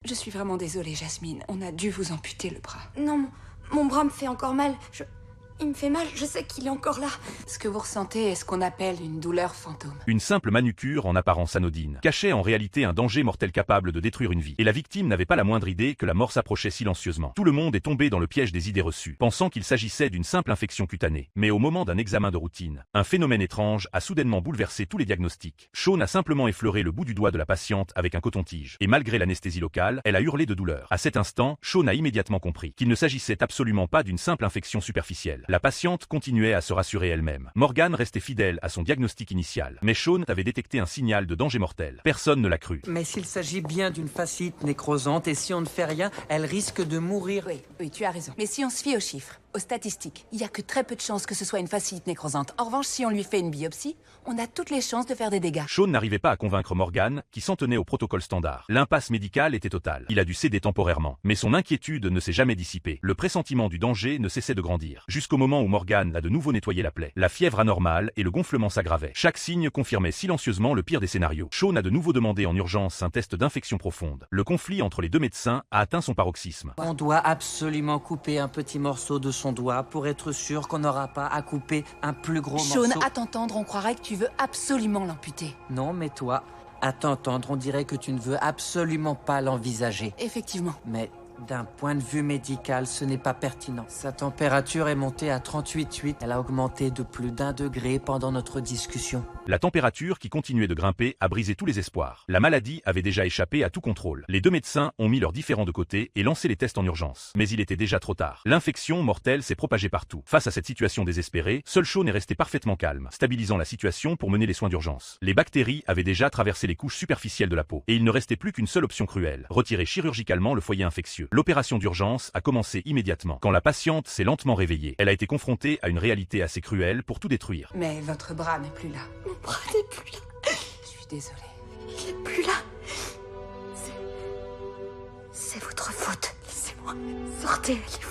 Je suis vraiment désolée, Jasmine. On a dû vous amputer le bras. Non, mon bras me fait encore mal. Il me fait mal, je sais qu'il est encore là. Ce que vous ressentez est ce qu'on appelle une douleur fantôme. Une simple manucure en apparence anodine cachait en réalité un danger mortel capable de détruire une vie. Et la victime n'avait pas la moindre idée que la mort s'approchait silencieusement. Tout le monde est tombé dans le piège des idées reçues, pensant qu'il s'agissait d'une simple infection cutanée. Mais au moment d'un examen de routine, un phénomène étrange a soudainement bouleversé tous les diagnostics. Shaun a simplement effleuré le bout du doigt de la patiente avec un coton-tige. Et malgré l'anesthésie locale, elle a hurlé de douleur. À cet instant, Shaun a immédiatement compris qu'il ne s'agissait absolument pas d'une simple infection superficielle. La patiente continuait à se rassurer elle-même. Morgan restait fidèle à son diagnostic initial, mais Shaun avait détecté un signal de danger mortel. Personne ne l'a cru. Mais s'il s'agit bien d'une fasciite nécrosante et si on ne fait rien, elle risque de mourir. Oui, tu as raison. Mais si on se fie aux chiffres, aux statistiques, il y a que très peu de chances que ce soit une fasciite nécrosante. En revanche, si on lui fait une biopsie, on a toutes les chances de faire des dégâts. Shaun n'arrivait pas à convaincre Morgan, qui s'en tenait au protocole standard. L'impasse médicale était totale. Il a dû céder temporairement. Mais son inquiétude ne s'est jamais dissipée. Le pressentiment du danger ne cessait de grandir. Jusqu'au moment où Morgan a de nouveau nettoyé la plaie. La fièvre anormale et le gonflement s'aggravaient. Chaque signe confirmait silencieusement le pire des scénarios. Shaun a de nouveau demandé en urgence un test d'infection profonde. Le conflit entre les deux médecins a atteint son paroxysme. On doit absolument couper un petit morceau de son doigt pour être sûr qu'on n'aura pas à couper un plus gros Shaun, morceau. à t'entendre, on croirait que tu veux absolument l'amputer. Non, mais toi, à t'entendre, on dirait que tu ne veux absolument pas l'envisager. Effectivement. Mais d'un point de vue médical, ce n'est pas pertinent. Sa température est montée à 38,8. Elle a augmenté de plus d'1 degré pendant notre discussion. La température qui continuait de grimper a brisé tous les espoirs. La maladie avait déjà échappé à tout contrôle. Les deux médecins ont mis leurs différends de côté et lancé les tests en urgence. Mais il était déjà trop tard. L'infection mortelle s'est propagée partout. Face à cette situation désespérée, seul Shaun est resté parfaitement calme, stabilisant la situation pour mener les soins d'urgence. Les bactéries avaient déjà traversé les couches superficielles de la peau. Et il ne restait plus qu'une seule option cruelle, retirer chirurgicalement le foyer infectieux. L'opération d'urgence a commencé immédiatement. Quand la patiente s'est lentement réveillée, elle a été confrontée à une réalité assez cruelle pour tout détruire. Mais votre bras n'est plus là. Mon bras n'est plus là. Je suis désolée. Il n'est plus là. C'est votre faute. Laissez-moi. Sortez, allez-vous-en.